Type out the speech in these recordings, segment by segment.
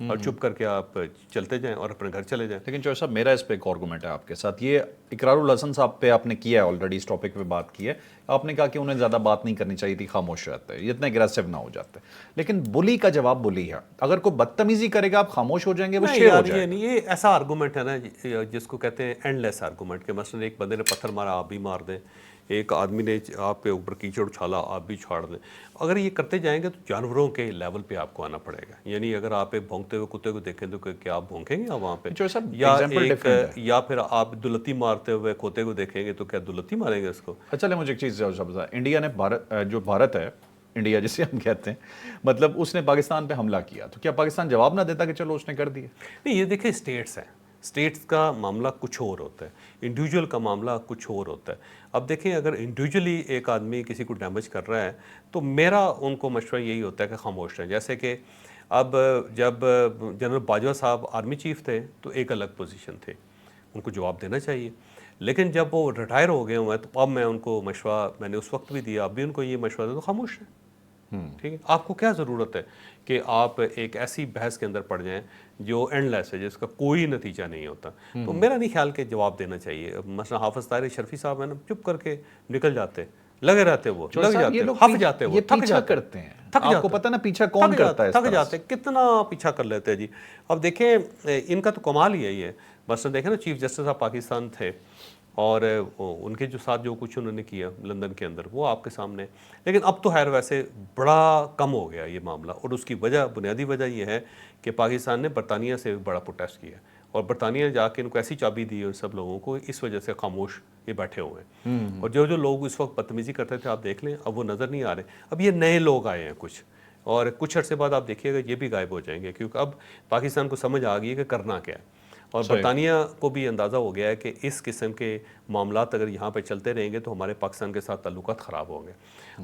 اور چپ کر کے آپ چلتے جائیں اور اپنے گھر چلے جائیں. لیکن چوہر صاحب میرا اس پہ ایک آرگومنٹ ہے آپ کے ساتھ. یہ اقرار الحسن صاحب پہ آپ نے کیا ہے آلریڈی, اس ٹاپک پہ بات کی ہے, آپ نے کہا کہ انہیں زیادہ بات نہیں کرنی چاہیے تھی, خاموش رہتے ہیں, اتنے اگریسو نہ ہو جاتے. لیکن بلی کا جواب بلی ہے, اگر کوئی بدتمیزی کرے گا آپ خاموش ہو جائیں گے, وہ شیر ہو جائے گا. یہ ایسا آرگومنٹ ہے نا جس کو کہتے ہیں اینڈ لیس آرگومنٹ, کہ مثلا ایک بندے نے پتھر مارا آپ بھی مار دیں, ایک آدمی نے آپ کے اوپر کیچڑ اچھالا آپ بھی چھاڑ دیں. اگر یہ کرتے جائیں گے تو جانوروں کے لیول پہ آپ کو آنا پڑے گا. یعنی اگر آپ ایک بھونکتے ہوئے کتے کو دیکھیں تو کیا آپ بھونکیں گے وہاں پہ, یا پھر آپ دلتی مارتے ہوئے کھوتے کو دیکھیں گے تو کیا دلتی ماریں گے اس کو. چلے مجھے ایک چیز انڈیا نے جو بھارت ہے, انڈیا جسے ہم کہتے ہیں, مطلب اس نے پاکستان پہ حملہ کیا, تو کیا پاکستان جواب نہ دیتا کہ چلو اس نے کر دیا؟ نہیں, یہ دیکھیں اسٹیٹس ہیں, اسٹیٹس کا معاملہ کچھ اور ہوتا ہے, انڈیویجول کا معاملہ کچھ اور ہوتا ہے. اب دیکھیں اگر انڈیویجولی ایک آدمی کسی کو ڈیمیج کر رہا ہے تو میرا ان کو مشورہ یہی ہوتا ہے کہ خاموش رہیں. جیسے کہ اب جب جنرل باجوہ صاحب آرمی چیف تھے تو ایک الگ پوزیشن تھے, ان کو جواب دینا چاہیے. لیکن جب وہ ریٹائر ہو گئے ہوئے ہیں تو اب میں ان کو مشورہ, میں نے اس وقت بھی دیا, اب بھی ان کو یہ مشورہ دے تو خاموش رہیں. ٹھیک ہے, آپ کو کیا ضرورت ہے کہ آپ ایک ایسی بحث کے اندر پڑ جائیں جو اینڈ لیس ہے, جس کا کوئی نتیجہ نہیں ہوتا. تو میرا نہیں خیال کہ جواب دینا چاہیے. مثلا حافظ طاہر شرفی صاحب ہیں نا, چپ کر کے نکل جاتے, لگے رہتے, وہ لگ جاتے, ہف جاتے, وہ تھک کرتے ہیں. آپ کو پتہ نا پیچھا کون کرتا ہے, تھک جاتے, کتنا پیچھا کر لیتے ہیں جی. اب دیکھیں ان کا تو کمال ہی ہے یہ. مثلا دیکھیں نا چیف جسٹس آف پاکستان تھے اور ان کے جو ساتھ جو کچھ انہوں نے کیا لندن کے اندر وہ آپ کے سامنے. لیکن اب تو خیر ویسے بڑا کم ہو گیا یہ معاملہ, اور اس کی وجہ, بنیادی وجہ یہ ہے کہ پاکستان نے برطانیہ سے بڑا پروٹیسٹ کیا, اور برطانیہ نے جا کے ان کو ایسی چابی دی ان سب لوگوں کو, اس وجہ سے خاموش یہ بیٹھے ہوئے ہیں. اور جو لوگ اس وقت بدتمیزی کرتے تھے آپ دیکھ لیں اب وہ نظر نہیں آ رہے. اب یہ نئے لوگ آئے ہیں کچھ, اور کچھ عرصے بعد آپ دیکھیے گا یہ بھی غائب ہو جائیں گے, کیونکہ اب پاکستان کو سمجھ آ گئی ہے کہ کرنا کیا ہے. اور برطانیہ کو بھی اندازہ ہو گیا ہے کہ اس قسم کے معاملات اگر یہاں پہ چلتے رہیں گے تو ہمارے پاکستان کے ساتھ تعلقات خراب ہوں گے.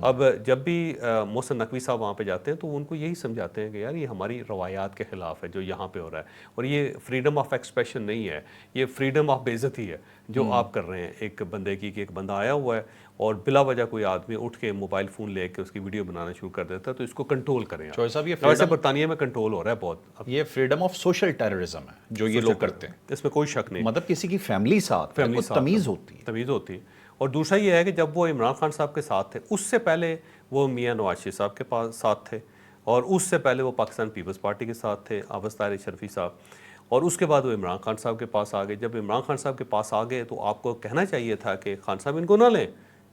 اب جب بھی محسن نقوی صاحب وہاں پہ جاتے ہیں تو ان کو یہی سمجھاتے ہیں کہ یار یہ ہماری روایات کے خلاف ہے جو یہاں پہ ہو رہا ہے, اور یہ فریڈم آف ایکسپریشن نہیں ہے, یہ فریڈم آف بے عزتی ہے جو آپ کر رہے ہیں ایک بندے کی. کہ ایک بندہ آیا ہوا ہے اور بلا وجہ کوئی آدمی اٹھ کے موبائل فون لے کے اس کی ویڈیو بنانا شروع کر دیتا ہے, تو اس کو کنٹرول کریں. ویسے برطانیہ میں کنٹرول ہو رہا ہے بہت. یہ فریڈم آف سوشل ٹیررزم ہے جو یہ لوگ کرتے ہیں, اس میں کوئی شک نہیں. مطلب کسی کی فیملی ساتھ تمیز ہوتی ہے. اور دوسرا یہ ہے کہ جب وہ عمران خان صاحب کے ساتھ تھے, اس سے پہلے وہ میاں نواز شریف صاحب کے ساتھ تھے, اور اس سے پہلے وہ پاکستان پیپلز پارٹی کے ساتھ تھے, حافظ طاہر شرفی صاحب, اور اس کے بعد وہ عمران خان صاحب کے پاس آ گئے. جب عمران خان صاحب کے پاس آ گئے تو آپ کو کہنا چاہیے تھا کہ خان صاحب ان کو نہ لیں,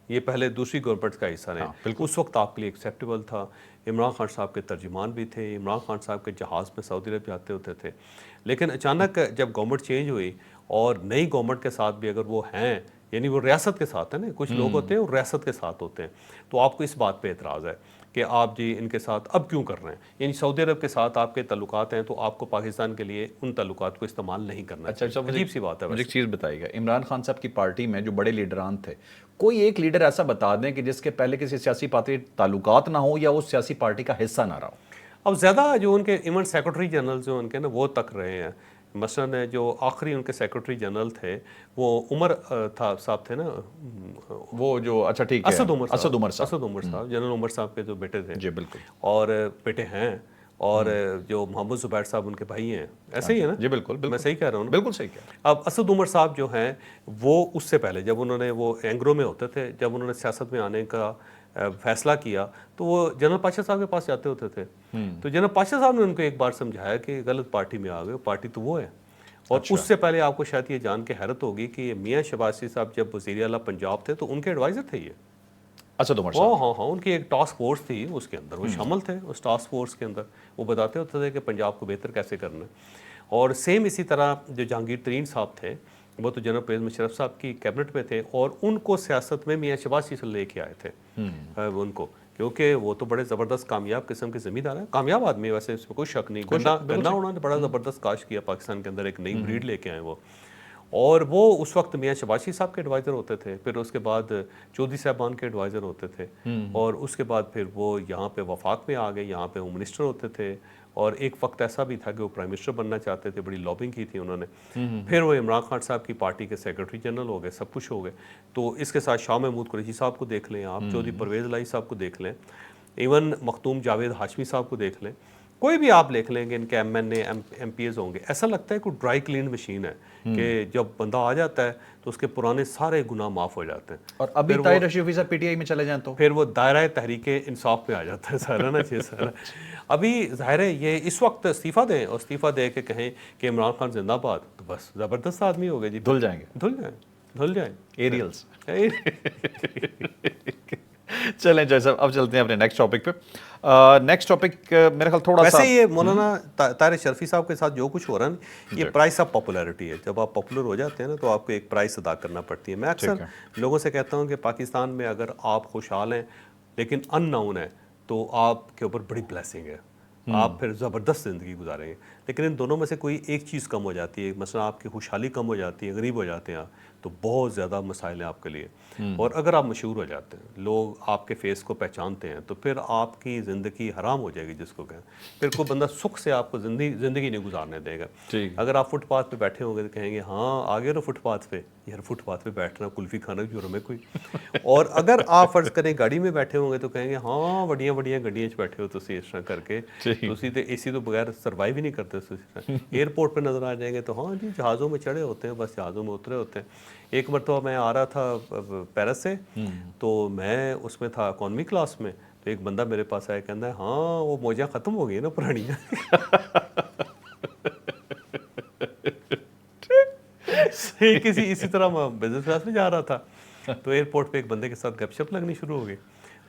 یہ پہلے دوسری گورنمنٹ کا حصہ رہے. اس وقت آپ کے لیے ایکسیپٹیبل تھا. عمران خان صاحب کے ترجمان بھی تھے, عمران خان صاحب کے جہاز میں سعودی عرب جاتے ہوتے تھے. لیکن اچانک جب گورنمنٹ چینج ہوئی اور نئی گورنمنٹ کے ساتھ بھی اگر وہ ہیں, یعنی وہ ریاست کے ساتھ ہیں نا, کچھ لوگ ہوتے ہیں وہ ریاست کے ساتھ ہوتے ہیں, تو آپ کو اس بات پہ اعتراض ہے کہ آپ جی ان کے ساتھ اب کیوں کر رہے ہیں. یعنی سعودی عرب کے ساتھ آپ کے تعلقات ہیں تو آپ کو پاکستان کے لیے ان تعلقات کو استعمال نہیں کرنا چاہیے. عجیب سی بات ہے. مجھے ایک چیز بتائیے گا, عمران خان صاحب کی پارٹی میں جو بڑے لیڈران تھے, کوئی ایک لیڈر ایسا بتا دیں کہ جس کے پہلے کسی سیاسی پارٹی تعلقات نہ ہو یا اس سیاسی پارٹی کا حصہ نہ رہا ہو. اب زیادہ جو ان کے ایون سیکرٹری جنرل جو ان کے نا وہ تک رہے ہیں. مثلا جو آخری ان کے سیکرٹری جنرل تھے وہ عمر صاحب تھے نا, وہ جو اچھا ٹھیک ہے اسد عمر صاحب, جنرل عمر صاحب کے جو بیٹے تھے. جی بالکل. اور بیٹے ہیں, اور جو محمد زبیر صاحب ان کے بھائی ہیں, ایسے ہی ہے نا. جی بالکل, میں صحیح کہہ رہا ہوں نا. بالکل صحیح کہہ رہا ہوں. اب اسد عمر صاحب جو ہیں وہ اس سے پہلے جب انہوں نے وہ اینگرو میں ہوتے تھے, جب انہوں نے سیاست میں آنے کا فیصلہ کیا تو وہ جنرل پاشا صاحب کے پاس جاتے ہوتے تھے. تو جنرل پاشا صاحب نے ان کو ایک بار سمجھایا کہ غلط پارٹی میں آ گئے, پارٹی تو وہ ہے. اور اس سے پہلے آپ کو شاید یہ جان کے حیرت ہوگی کہ میاں شہباز شریف صاحب جب وزیر اعلیٰ پنجاب تھے تو ان کے ایڈوائزر تھے یہ اسد عمر صاحب. ہاں, ان کی ایک ٹاسک فورس تھی, اس کے اندر وہ شامل تھے. اس ٹاسک فورس کے اندر وہ بتاتے ہوتے تھے کہ پنجاب کو بہتر کیسے کرنا ہے. اور سیم اسی طرح جو جہانگیر ترین صاحب تھے وہ تو جنرل پرویز مشرف صاحب کی کیبنٹ میں تھے, اور ان کو سیاست میں میاں شہباز شریف سے لے کے آئے تھے ان کو, کیونکہ وہ تو بڑے زبردست کامیاب قسم کے زمیندار ہیں, کامیاب آدمی ہے ویسے, اس میں کوئی شک نہیں. گنا انہوں نے بڑا زبردست کاشت کیا پاکستان کے اندر, ایک نئی بریڈ لے کے آئے وہ. اور وہ اس وقت میاں شہباز شریف صاحب کے ایڈوائزر ہوتے تھے, پھر اس کے بعد چودھری صاحبان کے ایڈوائزر ہوتے تھے, اور اس کے بعد پھر وہ یہاں پہ وفاق میں آ گئے, یہاں پہ ہوم منسٹر ہوتے تھے, اور ایک وقت ایسا بھی تھا کہ وہ پرائم منسٹر بننا چاہتے تھے, بڑی لابنگ کی تھی انہوں نے. پھر وہ عمران خان صاحب کی پارٹی کے سیکرٹری جنرل ہو گئے, سب کچھ ہو گئے. تو اس کے ساتھ شاہ محمود قریشی صاحب کو دیکھ لیں آپ, چودھری پرویز الہی صاحب کو دیکھ لیں, ایون مختوم جاوید ہاشمی صاحب کو دیکھ لیں, کوئی بھی آپ دیکھ لیں گے ان کے M N A M P As ہوں گے, ایسا لگتا ہے کوئی ڈرائی کلین مشین ہے کہ جب بندہ آ جاتا ہے تو اس کے پرانے سارے گناہ معاف ہو جاتے ہیں. اور ابھی طاہر رشیفی صاحب پی ٹی آئی میں چلے جائیں تو پھر وہ دائرہ تحریک انصاف میں آ جاتا ہے سارا نا چیز سارا. ابھی ظاہر ہے یہ اس وقت استعفیٰ دیں اور استعفیٰ دے کے کہیں کہ عمران خان زندہ باد, تو بس زبردست آدمی ہو گئے جی. دھل جائیں گے, دھل جائیں ایریلز. چلیں جی صاحب, اب چلتے ہیں اپنے نیکسٹ ٹاپک پہ. نیکسٹ ٹاپک میرے خیال تھوڑا سا, ویسے یہ مولانا طاہر شرفی صاحب کے ساتھ جو کچھ ہو رہا ہے نا, یہ پرائس آف پاپولیرٹی ہے. جب آپ پاپولر ہو جاتے ہیں نا تو آپ کو ایک پرائس ادا کرنا پڑتی ہے. میں اکثر لوگوں سے کہتا ہوں کہ پاکستان میں اگر آپ خوشحال ہیں لیکن ان ناؤن ہیں تو آپ کے اوپر بڑی بلیسنگ ہے, آپ پھر زبردست زندگی گزاریں گے. لیکن ان دونوں میں سے کوئی ایک چیز کم ہو جاتی ہے, مثلا آپ کی خوشحالی کم ہو جاتی ہے, غریب ہو جاتے ہیں آپ, تو بہت زیادہ مسائل ہیں آپ کے لیے. اور اگر آپ مشہور ہو جاتے ہیں, لوگ آپ کے فیس کو پہچانتے ہیں, تو پھر آپ کی زندگی حرام ہو جائے گی جس کو کہیں. پھر کوئی بندہ سکھ سے آپ کو زندگی نہیں گزارنے دے گا. اگر آپ فٹ پاتھ پہ بیٹھے ہوں گے تو کہیں گے ہاں آگے رہو فٹ پاتھ پہ, یار فٹ پاتھ پہ بیٹھنا کلفی کھانا جو ہمیں کوئی. اور اگر آپ فرض کریں گاڑی میں بیٹھے ہوں گے تو کہیں گے ہاں بڑیاں گڈیاں بیٹھے ہو تو اس طرح کر کے, تو اے سی تو بغیر سروائیو ہی نہیں کرتے. ایئرپورٹ پہ نظر آ جائیں گے تو ہاں جی جہازوں میں چڑھے ہوتے ہیں, بس جہازوں میں اترے ہوتے ہیں. ایک مرتبہ میں آ رہا تھا پیرس سے, تو میں اس میں تھا اکانومی کلاس میں, تو ایک بندہ میرے پاس آیا, کہتا ہے ہاں وہ موجیں ختم ہو گئی نا پرانیاں. اسی طرح میں بزنس کلاس میں جا رہا تھا, تو ایئرپورٹ پہ ایک بندے کے ساتھ گپ شپ لگنی شروع ہو گئی.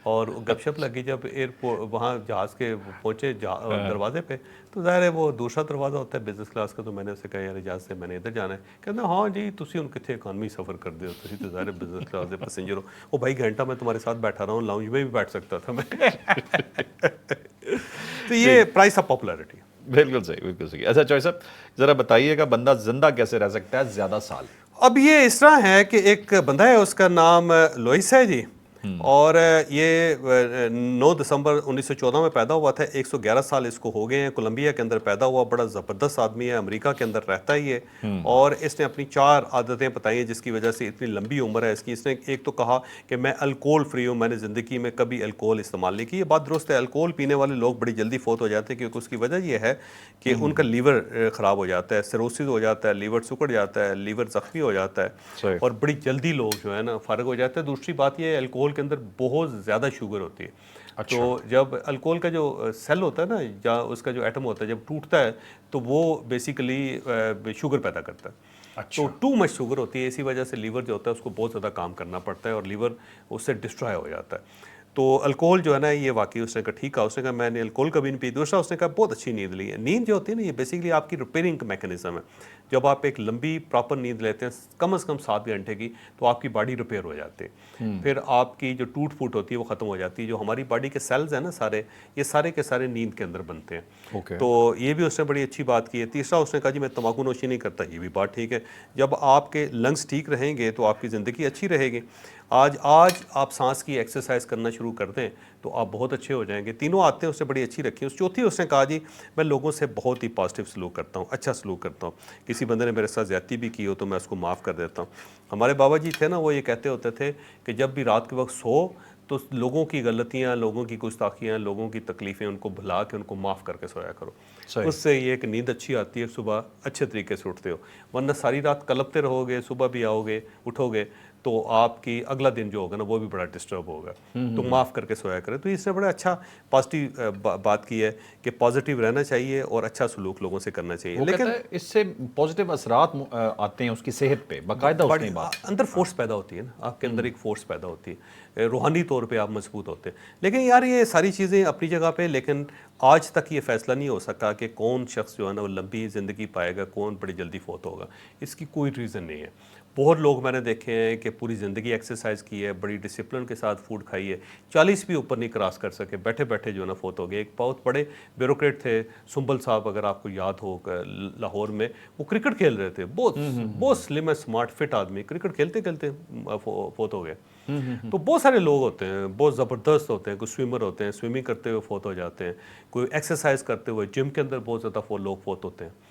اور گپ شپ لگی جب ایئرپورٹ وہاں جہاز کے پہنچے دروازے پہ, تو ظاہر ہے وہ دوسرا دروازہ ہوتا ہے بزنس کلاس کا. تو میں نے اسے کہا یار اجازت سے میں نے ادھر جانا ہے. کہتا ہاں جی تسی ہن کتنے اکانومی سفر کرتے ہو, تسی تو ظاہر ہے بزنس کلاس کے پیسنجر ہو. او بھائی گھنٹہ میں تمہارے ساتھ بیٹھا رہا ہوں, لاؤنج میں بھی بیٹھ سکتا تھا میں. تو یہ پرائس آف پاپولیرٹی. بالکل صحیح. اچھا چوہے صاحب ذرا بتائیے گا بندہ زندہ کیسے رہ سکتا ہے زیادہ سال؟ اب یہ اس طرح ہے کہ ایک بندہ ہے, اس کا نام لوئس ہے جی, اور یہ 9 دسمبر 1914 میں پیدا ہوا تھا. 111 سال اس کو ہو گئے ہیں. کولمبیا کے اندر پیدا ہوا, بڑا زبردست آدمی ہے, امریکہ کے اندر رہتا ہی ہے. اور اس نے اپنی 4 عادتیں بتائی ہیں جس کی وجہ سے اتنی لمبی عمر ہے اس کی. اس نے ایک تو کہا کہ میں الکوہول فری ہوں, میں نے زندگی میں کبھی الکوہول استعمال نہیں کی. یہ بات درست ہے, الکوہول پینے والے لوگ بڑی جلدی فوت ہو جاتے ہیں, کیونکہ اس کی وجہ یہ ہے کہ ان کا لیور خراب ہو جاتا ہے, سیروسس ہو جاتا ہے, لیور سکڑ جاتا ہے, لیور زخمی ہو جاتا ہے, اور بڑی جلدی لوگ جو ہے نا فارغ ہو جاتے ہیں. دوسری بات یہ ہے الکوہول کے اندر بہت زیادہ شوگر ہوتی ہے. تو جب الکوہول کا جو سیل ہوتا ہے نا, یا اس کا جو ایٹم ہوتا ہے جب ٹوٹتا ہے تو وہ بیسیکلی شوگر پیدا کرتا ہے. تو ٹو مچ شوگر ہوتی ہے, اسی وجہ سے لیور جو ہوتا ہے اس کو بہت زیادہ کام کرنا پڑتا ہے, اور لیور اس سے ڈسٹرائے ہو جاتا ہے. تو الکوہول جو ہے نا یہ واقعی اس نے کہا ٹھیک ہے, اس نے کہا میں نے الکوہول کبھی نہیں پی. دوسرا اس نے کہا بہت اچھی نیند لی ہے. نیند جو ہوتی ہے نا یہ بیسیکلی آپ کی ریپیئرنگ میکینزم ہے. جب آپ ایک لمبی پراپر نیند لیتے ہیں کم از کم 7 گھنٹے کی, تو آپ کی باڈی ریپیئر ہو جاتی ہے. پھر آپ کی جو ٹوٹ پھوٹ ہوتی ہے وہ ختم ہو جاتی ہے. جو ہماری باڈی کے سیلز ہیں نا سارے, یہ سارے کے سارے نیند کے اندر بنتے ہیں. تو یہ بھی اس نے بڑی اچھی بات کی ہے. تیسرا اس نے کہا جی میں تمباکو نوشی نہیں کرتا. یہ بھی بات ٹھیک ہے. جب آپ کے لنگس ٹھیک رہیں گے تو آپ کی زندگی اچھی رہے گی. آج آپ سانس کی ایکسرسائز کرنا شروع کر دیں تو آپ بہت اچھے ہو جائیں گے. تینوں عادتیں اس نے بڑی اچھی رکھی. اس چوتھی اس نے کہا جی میں لوگوں سے بہت ہی پازیٹیو سلوک کرتا ہوں, اچھا سلوک کرتا ہوں. کسی بندے نے میرے ساتھ زیادتی بھی کی ہو تو میں اس کو معاف کر دیتا ہوں. ہمارے بابا جی تھے نا, وہ یہ کہتے ہوتے تھے کہ جب بھی رات کے وقت سو تو لوگوں کی غلطیاں, لوگوں کی گستاخیاں, لوگوں کی تکلیفیں ان کو بھلا کے ان کو معاف کر کے سویا کرو. اس سے یہ کہ نیند اچھی آتی ہے, صبح اچھے طریقے سے اٹھتے ہو. ورنہ ساری رات کلپتے رہو گے, صبح بھی آؤ گے اٹھو گے تو آپ کی اگلا دن جو ہوگا نا وہ بھی بڑا ڈسٹرب ہوگا. تو معاف کر کے سویا کرے. تو اس نے بڑا اچھا پازیٹیو بات کی ہے کہ پازیٹیو رہنا چاہیے اور اچھا سلوک لوگوں سے کرنا چاہیے. لیکن اس سے پازیٹیو اثرات آتے ہیں اس کی صحت پہ باقاعدہ. اس نے بات اندر فورس پیدا ہوتی ہے نا, آپ کے اندر ایک فورس پیدا ہوتی ہے, روحانی طور پہ آپ مضبوط ہوتے ہیں. لیکن یار یہ ساری چیزیں اپنی جگہ پہ, لیکن آج تک یہ فیصلہ نہیں ہو سکا کہ کون شخص جو ہے نا وہ لمبی زندگی پائے گا, کون بڑی جلدی فوت ہوگا. اس کی کوئی ریزن نہیں ہے. بہت لوگ میں نے دیکھے ہیں کہ پوری زندگی ایکسرسائز کی ہے, بڑی ڈسپلن کے ساتھ فوڈ کھائی ہے, 40 بھی اوپر نہیں کراس کر سکے, بیٹھے بیٹھے جو ہے نا فوت ہو گئے. ایک بہت بڑے بیوروکریٹ تھے سنبل صاحب, اگر آپ کو یاد ہو, لاہور میں وہ کرکٹ کھیل رہے تھے, بہت سلم ہے, اسمارٹ فٹ آدمی, کرکٹ کھیلتے کھیلتے فوت ہو گئے. تو بہت سارے لوگ ہوتے ہیں بہت زبردست ہوتے ہیں. کوئی سوئمر ہوتے ہیں, سوئمنگ کرتے ہوئے فوت ہو جاتے ہیں. کوئی ایکسرسائز کرتے ہوئے, جم کے اندر بہت زیادہ لوگ فوت ہوتے ہیں.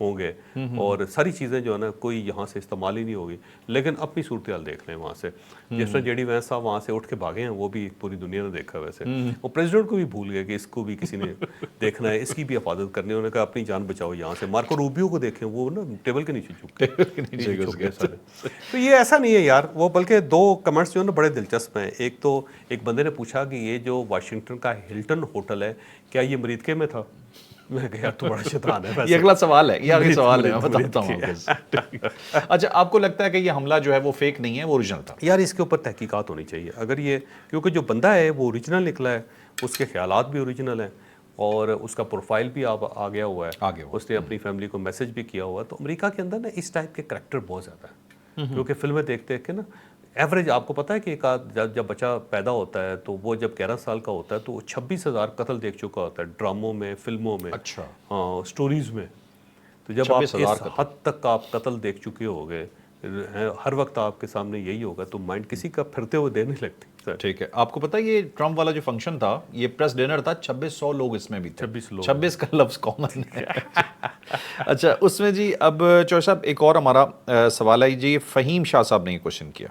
ہوں گے اور ساری چیزیں جو ہے نا کوئی یہاں سے استعمال ہی نہیں ہوگی. لیکن اپنی صورتحال دیکھ لیں وہاں سے, جس طرح جے ڈی وینس صاحب وہاں سے اٹھ کے بھاگے ہیں وہ بھی پوری دنیا نے دیکھا ویسے. وہ پریزیڈنٹ کو بھی بھول گئے کہ اس کو بھی کسی نے دیکھنا ہے, اس کی بھی حفاظت کرنی ہے. انہوں نے کہا اپنی جان بچاؤ یہاں سے. مارکو روبیو کو دیکھیں, وہ نا ٹیبل کے نیچے چھپ گئے سارے. تو یہ ایسا نہیں ہے یار, وہ بلکہ دو کمنٹس جو ہے نا بڑے دلچسپ ہیں. ایک تو ایک بندے نے پوچھا کہ یہ جو واشنگٹن کا ہلٹن ہوٹل ہے کیا یہ مریدکے میں تھا؟ میں کہا یار تو بڑا شیطان ہے. یہ اگلا سوال ہے, یہ آگے سوال ہے, میں بتاتا ہوں آپ کو. اچھا, آپ کو لگتا ہے کہ یہ حملہ جو ہے وہ فیک نہیں ہے, وہ اوریجنل تھا؟ یار اس کے اوپر تحقیقات ہونی چاہیے. اگر یہ, کیونکہ جو بندہ ہے وہ اوریجنل نکلا ہے, اس کے خیالات بھی اوریجنل ہیں اور اس کا پروفائل بھی آ گیا ہوا ہے, اس نے اپنی فیملی کو میسج بھی کیا ہوا ہے. تو امریکہ کے اندر نا اس ٹائپ کے کریکٹر بہت زیادہ ہیں, کیونکہ فلمیں دیکھتے کہ نا ایوریج آپ کو پتہ ہے کہ ایک جب بچہ پیدا ہوتا ہے تو وہ جب 11 سال کا ہوتا ہے تو وہ 26,000 قتل دیکھ چکا ہوتا ہے, ڈراموں میں, فلموں میں, اچھا, ہاں سٹوریز میں. تو جب آپ اس حد تک آپ قتل دیکھ چکے ہو گئے, ہر وقت آپ کے سامنے یہی ہوگا, تو مائنڈ کسی کا پھرتے ہوئے دے نہیں لگتی. ٹھیک ہے, آپ کو پتہ ہے یہ ٹرمپ والا جو فنکشن تھا, یہ پریس ڈنر تھا, 2600 لوگ اس میں بھی تھے. 26 کا لفظ کامن ہے. اچھا, اس میں جی اب چوہے صاحب ایک اور ہمارا سوال ہے جی, فہیم شاہ صاحب نے یہ کوشچن کیا.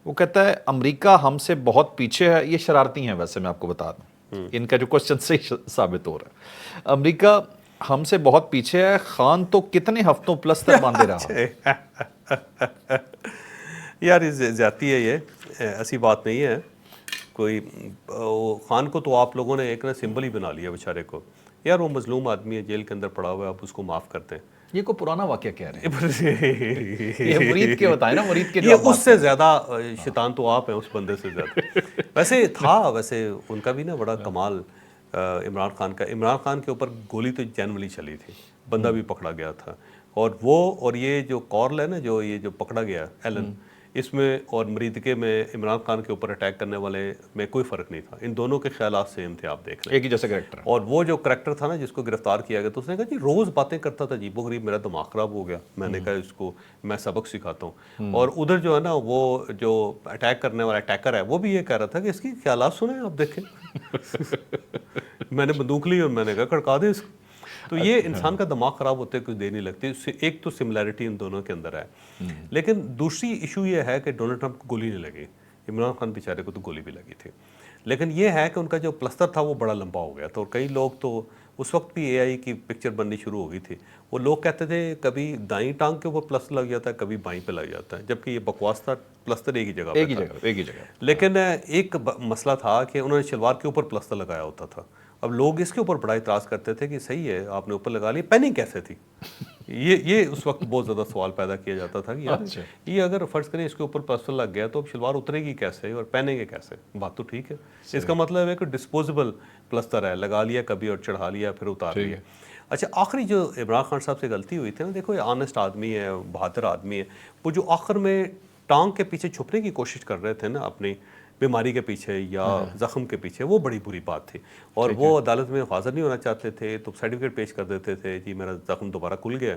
وہ کہتا ہے امریکہ ہم سے بہت پیچھے ہے. یہ شرارتی ہیں ویسے, میں آپ کو بتا دوں, ان کا جو کوشچن صحیح ثابت ہو رہا ہے. امریکہ ہم سے بہت پیچھے ہے, خان تو کتنے ہفتوں پلستر باندھے رہا. یار یہ زیادتی ہے, یہ ایسی بات نہیں ہے کوئی. خان کو تو آپ لوگوں نے ایک نا سمبل ہی بنا لیا بیچارے کو. یار وہ مظلوم آدمی ہے, جیل کے اندر پڑا ہوا ہے, آپ اس کو معاف کرتے ہیں. یہ کو پرانا واقعہ کہہ رہے ہیں, یہ مرید کے بتائیں نا, مرید کے. یہ اس سے زیادہ شیطان تو آپ ہیں اس بندے سے زیادہ. ویسے تھا, ویسے ان کا بھی نا بڑا کمال عمران خان کا. عمران خان کے اوپر گولی تو جینولی چلی تھی, بندہ بھی پکڑا گیا تھا. اور وہ اور یہ جو کورل ہے نا, جو یہ جو پکڑا گیا ایلن, اس میں اور مریدکے میں عمران خان کے اوپر اٹیک کرنے والے میں کوئی فرق نہیں تھا. ان دونوں کے خیالات سیم تھے, آپ دیکھ لیں, ایک ہی جیسا کریکٹر. اور وہ جو کریکٹر تھا نا جس کو گرفتار کیا گیا, تو اس نے کہا جی روز باتیں کرتا تھا عجیب و غریب, میرا دماغ خراب ہو گیا. میں نے کہا اس کو میں سبق سکھاتا ہوں. اور ادھر جو ہے نا وہ جو اٹیک کرنے والا اٹیکر ہے وہ بھی یہ کہہ رہا تھا کہ اس کی خیالات سنیں, آپ دیکھیں. میں نے بندوق لی اور میں نے کہا کڑکا دے اس کو. تو یہ انسان کا دماغ خراب ہوتے کچھ دیر نہیں لگتی. ایک تو سملیرٹی ان دونوں کے اندر ہے, لیکن دوسری ایشو یہ ہے کہ ڈونلڈ ٹرمپ کو گولی نہیں لگی, عمران خان بیچارے کو تو گولی بھی لگی تھی. لیکن یہ ہے کہ ان کا جو پلستر تھا وہ بڑا لمبا ہو گیا تھا, اور کئی لوگ تو اس وقت بھی اے آئی کی پکچر بننی شروع ہو گئی تھی. وہ لوگ کہتے تھے کبھی دائیں ٹانگ کے اوپر پلستر لگ جاتا ہے, کبھی بائیں پہ لگ جاتا ہے, جبکہ یہ بکواس تھا. پلستر ایک ہی جگہ پہ تھا, ایک ہی جگہ. لیکن ایک مسئلہ تھا کہ انہوں نے شلوار کے اوپر پلستر لگایا ہوتا تھا. اب لوگ اس کے اوپر بڑا اعتراض کرتے تھے کہ صحیح ہے آپ نے اوپر لگا لی, پیننگ کیسے تھی. یہ اس وقت بہت زیادہ سوال پیدا کیا جاتا تھا کہ یار یہ اگر فرض کریں اس کے اوپر پلستر لگ گیا تو اب شلوار اترے گی کیسے اور پہنیں گے کیسے. بات تو ٹھیک ہے, اس کا مطلب ہے کہ ڈسپوزیبل پلستر ہے, لگا لیا کبھی اور چڑھا لیا پھر اتار لیا. اچھا, آخری جو عمران خان صاحب سے غلطی ہوئی تھی نا, دیکھو یہ آنیسٹ آدمی ہے, بہادر آدمی ہے, وہ جو آخر میں ٹانگ کے پیچھے چھپنے کی کوشش کر رہے تھے نا اپنی بیماری کے پیچھے یا زخم کے پیچھے, وہ بڑی بری بات تھی. اور وہ عدالت میں حاضر نہیں ہونا چاہتے تھے تو سرٹیفکیٹ پیش کر دیتے تھے, جی میرا زخم دوبارہ کھل گیا,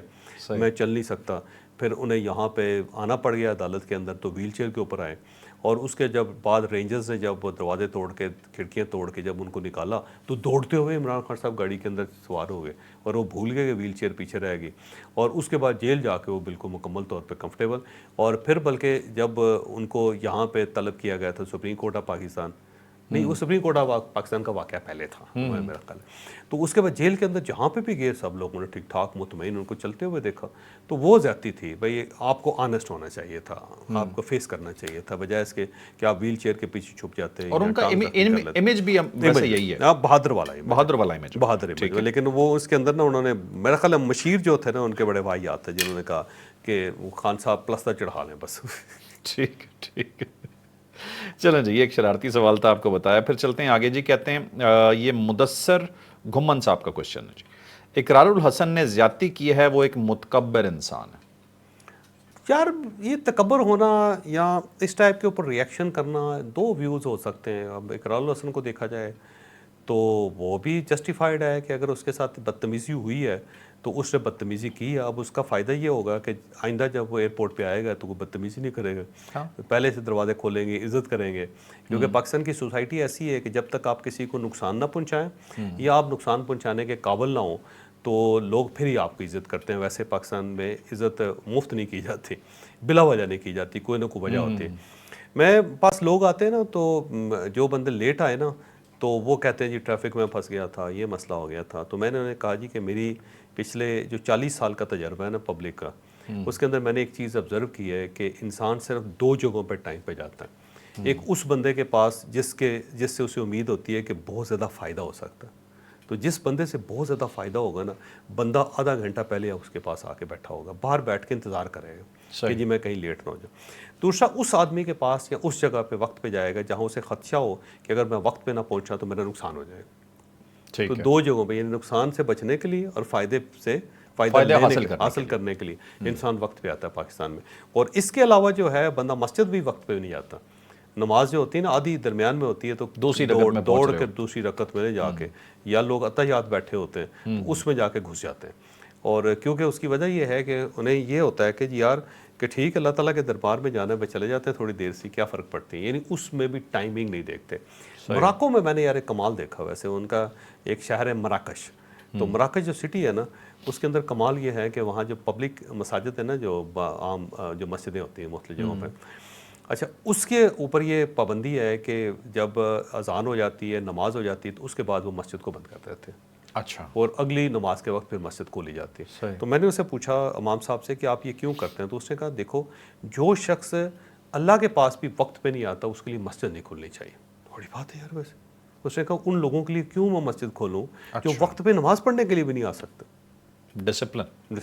میں چل نہیں سکتا. پھر انہیں یہاں پہ آنا پڑ گیا عدالت کے اندر, تو ویل چیئر کے اوپر آئے. اور اس کے جب بعد رینجرز نے جب دروازے توڑ کے کھڑکیاں توڑ کے جب ان کو نکالا تو دوڑتے ہوئے عمران خان صاحب گاڑی کے اندر سوار ہو گئے, اور وہ بھول گئے کہ ویل چیئر پیچھے رہ گئی. اور اس کے بعد جیل جا کے وہ بالکل مکمل طور پہ کمفرٹیبل. اور پھر بلکہ جب ان کو یہاں پہ طلب کیا گیا تھا سپریم کورٹ آف پاکستان, نہیں وہ سپریم کورٹ آف پاکستان کا واقعہ پہلے تھا میرا خیال ہے, تو اس کے بعد جیل کے اندر جہاں پہ بھی گئے سب لوگوں نے ٹھیک ٹھاک مطمئن ان کو چلتے ہوئے دیکھا. تو وہ زیادتی تھی بھائی, آپ کو آنیسٹ ہونا چاہیے تھا, آپ کو فیس کرنا چاہیے تھا, بجائے اس کے کہ آپ ویل چیئر کے پیچھے چھپ جاتے ہیں. اور ان کا امیج بھی ویسے یہی ہے, بہادر والا امیج, بہادر. لیکن وہ اس کے اندر نا انہوں نے میرا خیال ہے مشیر جو تھے نا ان کے بڑے واحد تھے, جنہوں نے کہا کہ وہ خان صاحب پلستر چڑھا لیں بس. ٹھیک ٹھیک. چلیں جی, یہ ایک شرارتی سوال تھا, آپ کو بتایا. پھر چلتے ہیں آگے جی. کہتے ہیں یہ مدثر گھمن صاحب کا کوشچن ہے جی, اقرار الحسن نے زیادتی کی ہے, وہ ایک متکبر انسان ہے. یار یہ تکبر ہونا یا اس ٹائپ کے اوپر ریئیکشن کرنا, دو ویوز ہو سکتے ہیں. اب اقرار الحسن کو دیکھا جائے تو وہ بھی جسٹیفائڈ ہے کہ اگر اس کے ساتھ بدتمیزی ہوئی ہے تو اس نے بدتمیزی کی. اب اس کا فائدہ یہ ہوگا کہ آئندہ جب وہ ایئرپورٹ پہ آئے گا تو وہ بدتمیزی نہیں کرے گا, پہلے سے دروازے کھولیں گے, عزت کریں گے. کیونکہ پاکستان کی سوسائٹی ایسی ہے کہ جب تک آپ کسی کو نقصان نہ پہنچائیں یا آپ نقصان پہنچانے کے قابل نہ ہوں تو لوگ پھر ہی آپ کی عزت کرتے ہیں. ویسے پاکستان میں عزت مفت نہیں کی جاتی, بلا وجہ نہیں کی جاتی, کوئی نہ کوئی وجہ ہوتی ہے. میں پاس لوگ آتے ہیں نا, تو جو بندے لیٹ آئے نا تو وہ کہتے ہیں جی ٹریفک میں پھنس گیا تھا, یہ مسئلہ ہو گیا تھا. تو میں نے انہیں کہا جی کہ میری پچھلے جو 40 سال کا تجربہ ہے نا پبلک کا, اس کے اندر میں نے ایک چیز آبزرو کی ہے کہ انسان صرف 2 جگہوں پہ ٹائم پہ جاتا ہے. ایک اس بندے کے پاس جس سے اسے امید ہوتی ہے کہ بہت زیادہ فائدہ ہو سکتا ہے. تو جس بندے سے بہت زیادہ فائدہ ہوگا نا, بندہ آدھا گھنٹہ پہلے اس کے پاس آ کے بیٹھا ہوگا, باہر بیٹھ کے انتظار کرے گا کہ جی میں کہیں لیٹ نہ ہو جاؤں. دوسرا اس آدمی کے پاس یا اس جگہ پہ وقت پہ جائے گا جہاں اسے خدشہ ہو کہ اگر میں وقت پہ نہ پہنچا تو میرا نقصان ہو جائے گا. تو 2 جگہوں پہ, یعنی نقصان سے بچنے کے لیے اور فائدہ حاصل کرنے کے لیے انسان وقت پہ آتا ہے پاکستان میں. اور اس کے علاوہ جو ہے بندہ مسجد بھی وقت پہ نہیں جاتا. نماز جو ہوتی ہے نا آدھی درمیان میں ہوتی ہے, تو دوڑ کے دوسری رکعت میں جا کے, یا لوگ اتحیات بیٹھے ہوتے ہیں تو اس میں جا کے گھس جاتے ہیں. اور کیونکہ اس کی وجہ یہ ہے کہ انہیں یہ ہوتا ہے کہ جی یار کہ ٹھیک ہے اللہ تعالیٰ کے دربار میں جانا ہے, چلے جاتے ہیں تھوڑی دیر سے, کیا فرق پڑتی ہے. یعنی اس میں بھی ٹائمنگ نہیں دیکھتے. موراکو میں میں نے یار ایک کمال دیکھا. ویسے ان کا ایک شہر ہے مراکش, تو مراکش جو سٹی ہے نا اس کے اندر کمال یہ ہے کہ وہاں جو پبلک مساجد ہے نا, جو عام جو مسجدیں ہوتی ہیں مختلف جگہوں پہ, اچھا اس کے اوپر یہ پابندی ہے کہ جب اذان ہو جاتی ہے, نماز ہو جاتی ہے, تو اس کے بعد وہ مسجد کو بند کر دیتے ہیں. اچھا. اور اگلی نماز کے وقت پھر مسجد کھولی جاتی ہے. تو میں نے اسے پوچھا امام صاحب سے کہ آپ یہ کیوں کرتے ہیں, تو اس نے کہا دیکھو جو شخص اللہ کے پاس بھی وقت پہ نہیں آتا اس کے لیے مسجد نہیں کھولنی چاہیے. بڑی بات ہے یار. ویسے اس نے کہا ان لوگوں کے لیے کیوں میں مسجد کھولوں جو وقت پہ نماز پڑھنے کے لیے بھی نہیں آ سکتے. ڈسپلن,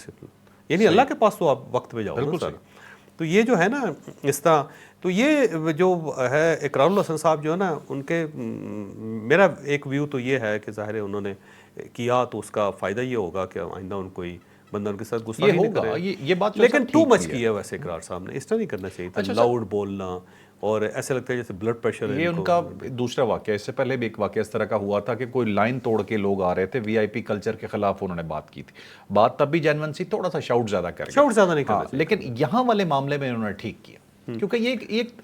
یعنی اللہ کے پاس تو آپ وقت پہ جاؤ نا سر. تو یہ جو ہے نا اس طرح, تو یہ جو ہے اقرار الحسن صاحب جو ہے نا, ان کے میرا ایک ویو تو یہ ہے کہ ظاہر ہے انہوں نے کیا تو اس کا فائدہ یہ ہوگا کہ آئندہ ان کوئی بندہ ان کے ساتھ غصہ نہیں کرے. یہ بات لیکن ٹو مچ کیا ویسے اقرار صاحب نے, اس طرح نہیں کرنا چاہیے تھا. لاؤڈ بولنا اور ایسے لگتا ہے جیسے بلڈ پریشر ہے. یہ ان کا دوسرا واقعہ, اس سے پہلے بھی ایک واقعہ اس طرح کا ہوا تھا کہ کوئی لائن توڑ کے لوگ آ رہے تھے, وی آئی پی کلچر کے خلاف انہوں نے بات کی تھی. بات تب بھی جینون سی, تھوڑا سا شاؤٹ زیادہ کر گئے, شاؤٹ زیادہ نہیں کرنا چاہیے. لیکن یہاں والے معاملے میں انہوں نے ٹھیک کیا کیونکہ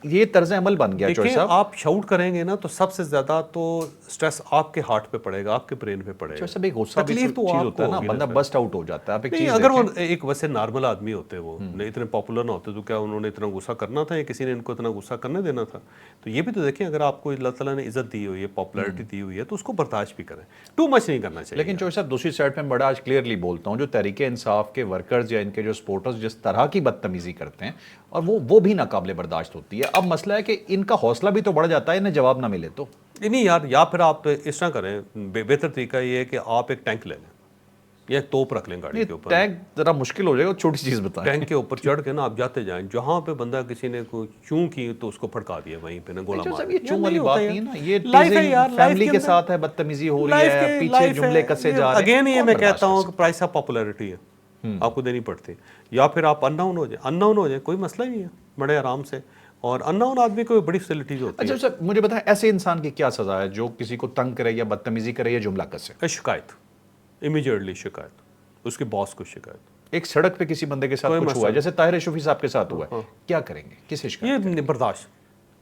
یہ طرز عمل بن گیا. دیکھیں آپ شاؤٹ کریں گے نا تو سب سے زیادہ تو سٹریس آپ کے ہارٹ پہ پڑے گا, آپ کے برین پہ پڑے گا. تکلیف تو چیز ہوتا ہے نا, بندہ بسٹ آؤٹ ہو جاتا ہے. نہیں اگر وہ ایک ویسے نارمل آدمی ہوتے, وہ اتنے پاپولر نہ ہوتے, تو کیا انہوں نے اتنا غصہ کرنا تھا یا کسی نے ان کو اتنا غصہ کرنے دینا تھا. تو یہ بھی تو دیکھیں, اگر آپ کو اللہ تعالیٰ نے عزت دی ہوئی ہے, پاپولیرٹی دی ہوئی ہے, تو اس کو برداشت بھی کریں. ٹو مچ نہیں کرنا چاہیے. لیکن چوہے صاحب دوسری سائڈ پہ میں بڑا آج کلیئرلی بولتا ہوں, جو تحریک انصاف کے ورکرز یا ان کے جو سپورٹرز جس طرح کی بدتمیزی کرتے ہیں, اور وہ بھی ناقابل برداشت ہوتی ہے. اب مسئلہ ہے کہ ان کا حوصلہ بھی تو بڑھ جاتا ہے انہیں جواب نہ ملے تو. نہیں یار, یا پھر آپ اس طرح کریں, بہتر طریقہ یہ ہے کہ آپ ایک ٹینک لے لیں یا ایک توپ رکھ لیں گاڑی کے اوپر. ٹینک ذرا مشکل ہو جائے گا, چھوٹی چیز بتائیں. ٹینک کے اوپر چڑھ کے نا آپ جاتے جائیں, جہاں پہ بندہ کسی نے کوئی چوں کی تو اس کو پھڑکا دیا وہیں پہ نا گولا مار. یہ چوں والی بات نہیں ہے نا, یہ فیملی کے ساتھ ہے, بدتمیزی ہو رہی ہے, پیچھے جملے کسے جا رہے ہیں. اگین یہ میں کہتا ہوں کہ پرائس آف پاپولیرٹی ہے, آپ کو دینی پڑتی. یا پھر آپ ان نون ہو جائیں, کوئی مسئلہ نہیں ہے, بڑے آرام سے. اور ان نون آدمی کو بڑی فیسلٹیز ہوتی ہے. اچھا مجھے بتائیں, ایسے انسان کی کیا سزا ہے جو کسی کو تنگ کرے یا بدتمیزی کرے یا جملہ کسے؟ شکایت, امیجیٹلی شکایت, اس کے باس کو شکایت. ایک سڑک پہ کسی بندے کے ساتھ کچھ ہوا ہے, جیسے طاہر شفیع صاحب کے ساتھ ہوا ہے, کیا کریں گے, کسے شکایت؟ یہ برداشت,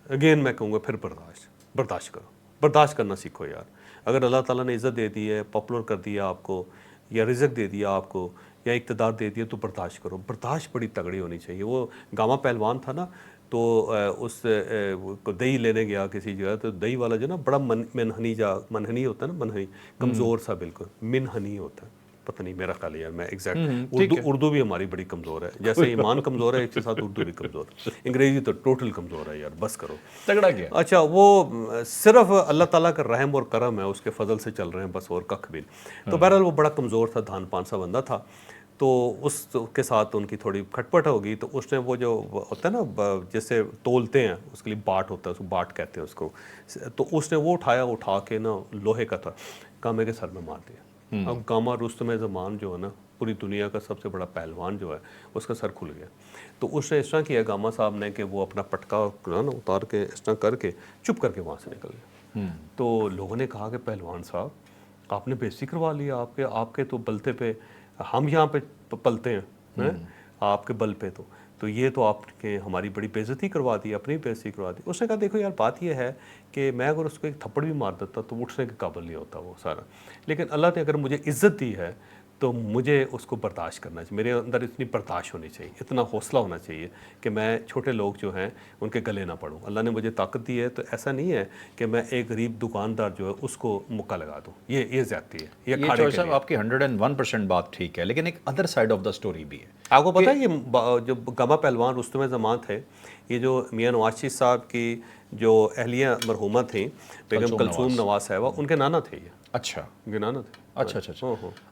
اگین میں کہوں گا پھر برداشت کرو, برداشت کرنا سیکھو یار. اگر اللہ تعالیٰ نے عزت دے دی ہے, پاپولر کر دیا آپ کو, یا رزق دے دیا آپ کو, یا اقتدار دے دیا, تو برداشت کرو. برداشت بڑی تگڑی ہونی چاہیے. وہ گاما پہلوان تھا نا, تو اس کو دہی لینے گیا کسی جگہ, تو دہی والا جو نا بڑا منہنی ہوتا ہے نا, منہنی کمزور سا, بالکل منہنی ہوتا ہے, پتہ نہیں میرا خیال ہے یار, میں ایگزیکٹ اردو بھی ہماری بڑی کمزور ہے, جیسے ایمان کمزور ہے اس کے ساتھ اردو بھی کمزور ہے, انگریزی تو ٹوٹل کمزور ہے یار, بس کرو. تگڑا کیا؟ اچھا وہ صرف اللہ تعالیٰ کا رحم اور کرم ہے, اس کے فضل سے چل رہے ہیں بس, اور ککھ بھی. تو بہرحال وہ بڑا کمزور تھا, دھان پان سا بندہ تھا. تو اس کے ساتھ ان کی تھوڑی کھٹ پٹ ہوگی, تو اس نے وہ جو ہوتا ہے نا جیسے تولتے ہیں, اس کے لیے باٹ ہوتا ہے, اس کو باٹ کہتے ہیں اس کو, تو اس نے وہ اٹھا کے نا, لوہے کا تھا, گامے کے سر میں مار دیا. اب گاما رستم زمان جو ہے نا, پوری دنیا کا سب سے بڑا پہلوان جو ہے, اس کا سر کھل گیا. تو اس نے اس طرح کیا گاما صاحب نے کہ وہ اپنا پٹکا نا اتار کے اس طرح کر کے چپ کر کے وہاں سے نکل گیا. تو لوگوں نے کہا کہ پہلوان صاحب آپ نے بے عزتی کروا لیا, آپ کے تو بلتے پہ ہم یہاں پہ پلتے ہیں, آپ کے بل پہ تو یہ تو آپ کے ہماری بڑی بے عزتی کروا دی, اپنی بے عزتی کروا دی. اس نے کہا دیکھو یار, بات یہ ہے کہ میں اگر اس کو ایک تھپڑ بھی مار دیتا تو اٹھنے کے قابل نہیں ہوتا وہ سارا, لیکن اللہ نے اگر مجھے عزت دی ہے تو مجھے اس کو برداشت کرنا چاہیے، میرے اندر اتنی برداشت ہونی چاہیے، اتنا حوصلہ ہونا چاہیے کہ میں چھوٹے لوگ جو ہیں ان کے گلے نہ پڑوں. اللہ نے مجھے طاقت دی ہے تو ایسا نہیں ہے کہ میں ایک غریب دکاندار جو ہے اس کو مکہ لگا دوں. یہ زیادتی ہے، یہ یہ کھاڑے چوہر کے صاحب لیے. آپ کی 101% بات ٹھیک ہے، لیکن ایک other side of the story بھی ہے. آپ کو پتہ ہے یہ جو گما پہلوان رستم زمان تھے، یہ جو میاں نواز شریف صاحب کی جو اہلیہ مرحومہ تھیں بیگم کلثوم نواز صاحبہ، ان کے نانا تھے یہ. اچھا ان کے نانا تھے. اچھا اچھا اچھا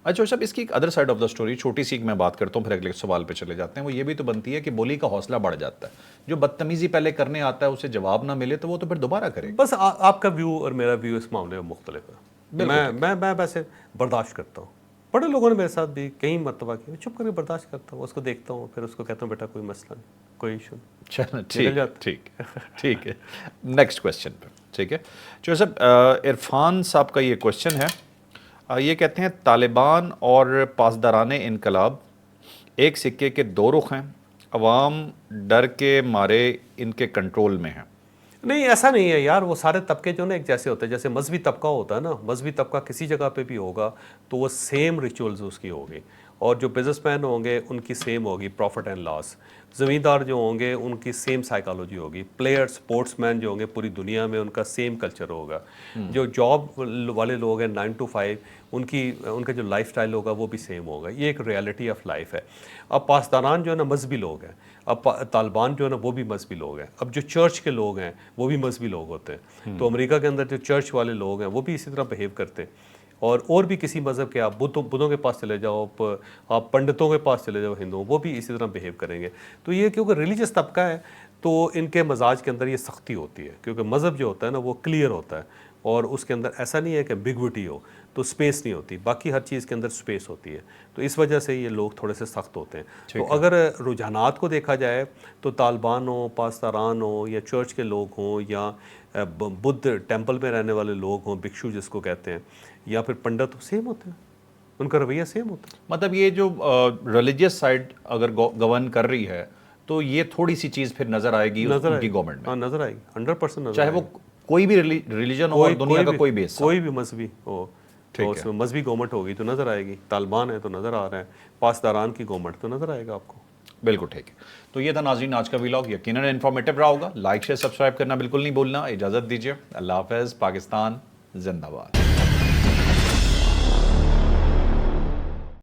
اچھا صاحب، اس کی ایک other side of the story چھوٹی سی میں بات کرتا ہوں، پھر اگلے سوال پہ چلے جاتے ہیں. وہ یہ بھی تو بنتی ہے کہ بولی کا حوصلہ بڑھ جاتا ہے، جو بدتمیزی پہلے کرنے آتا ہے اسے جواب نہ ملے تو وہ تو پھر دوبارہ کرے. بس آپ کا ویو اور میرا ویو اس معاملے میں مختلف ہے. میں ویسے برداشت کرتا ہوں. بڑے لوگوں نے میرے ساتھ بھی کئی مرتبہ کی، میں چپ کر کے برداشت کرتا ہوں، اس کو دیکھتا ہوں، پھر اس کو کہتا ہوں بیٹا کوئی مسئلہ نہیں، کوئی ایشو نہیں. چلو ٹھیک ہے. نیکسٹ کوشچن پہ. ٹھیک ہے جو صاحب، عرفان صاحب کا یہ کوشچن ہے. یہ کہتے ہیں طالبان اور پاسداران انقلاب ایک سکے کے دو رخ ہیں، عوام ڈر کے مارے ان کے کنٹرول میں ہیں. نہیں ایسا نہیں ہے یار، وہ سارے طبقے جو نا ایک جیسے ہوتے ہیں. جیسے مذہبی طبقہ ہوتا ہے نا، مذہبی طبقہ کسی جگہ پہ بھی ہوگا تو وہ سیم ریچولز اس کی ہوگی، اور جو بزنس مین ہوں گے ان کی سیم ہوگی پروفٹ اینڈ لاس. زمیندار جو ہوں گے ان کی سیم سائیکالوجی ہوگی. پلیئر سپورٹس مین جو ہوں گے پوری دنیا میں ان کا سیم کلچر ہوگا. جو جاب والے لوگ ہیں 9 to 5 ان کا جو لائف سٹائل ہوگا وہ بھی سیم ہوگا. یہ ایک ریالٹی آف لائف ہے. اب پاسداران جو ہے نا مذہبی لوگ ہیں، اب طالبان جو ہے نا وہ بھی مذہبی لوگ ہیں. اب جو چرچ کے لوگ ہیں وہ بھی مذہبی لوگ ہوتے ہیں. تو امریکہ کے اندر جو چرچ والے لوگ ہیں وہ بھی اسی طرح بہیو کرتے ہیں. اور بھی کسی مذہب کے آپ بدھوں کے پاس چلے جاؤ، آپ پنڈتوں کے پاس چلے جاؤ ہندوؤں، وہ بھی اسی طرح بہیو کریں گے. تو یہ کیونکہ ریلیجس طبقہ ہے تو ان کے مزاج کے اندر یہ سختی ہوتی ہے، کیونکہ مذہب جو ہوتا ہے نا وہ کلیئر ہوتا ہے اور اس کے اندر ایسا نہیں ہے کہ بگوٹی ہو، تو سپیس نہیں ہوتی. باقی ہر چیز کے اندر سپیس ہوتی ہے، تو اس وجہ سے یہ لوگ تھوڑے سے سخت ہوتے ہیں. تو اگر رجحانات کو دیکھا جائے تو طالبان ہوں، پاسداران ہوں، یا چرچ کے لوگ ہوں، یا بدھ ٹیمپل میں رہنے والے لوگ ہوں، بھکشو جس کو کہتے ہیں، یا پھر پنڈت، سیم ہوتے ہیں، ان کا رویہ سیم ہوتا ہے. مطلب یہ جو ریلیجیس سائڈ اگر گورن کر رہی ہے تو یہ تھوڑی سی چیز پھر نظر آئے گی ان کی گورنمنٹ میں. ہاں نظر آئے گی 100%. چاہے وہ کوئی بھی ریلیجن ہو اور دنیا کا کوئی بھی حصہ، کوئی بھی مذہبی ہو، تو اس میں مذہبی گورنمنٹ ہوگی تو نظر آئے گی. طالبان ہے تو نظر آ رہا ہے، پاسداران کی گورنمنٹ تو نظر آئے گا آپ کو. بالکل ٹھیک ہے. تو یہ تھا ناظرین آج کا ویلاگ، یقیناً انفارمیٹیو رہا ہوگا. لائک شیئر سبسکرائب کرنا بالکل نہیں بھولنا. اجازت دیجیے، اللہ حافظ. پاکستان زندہ باد.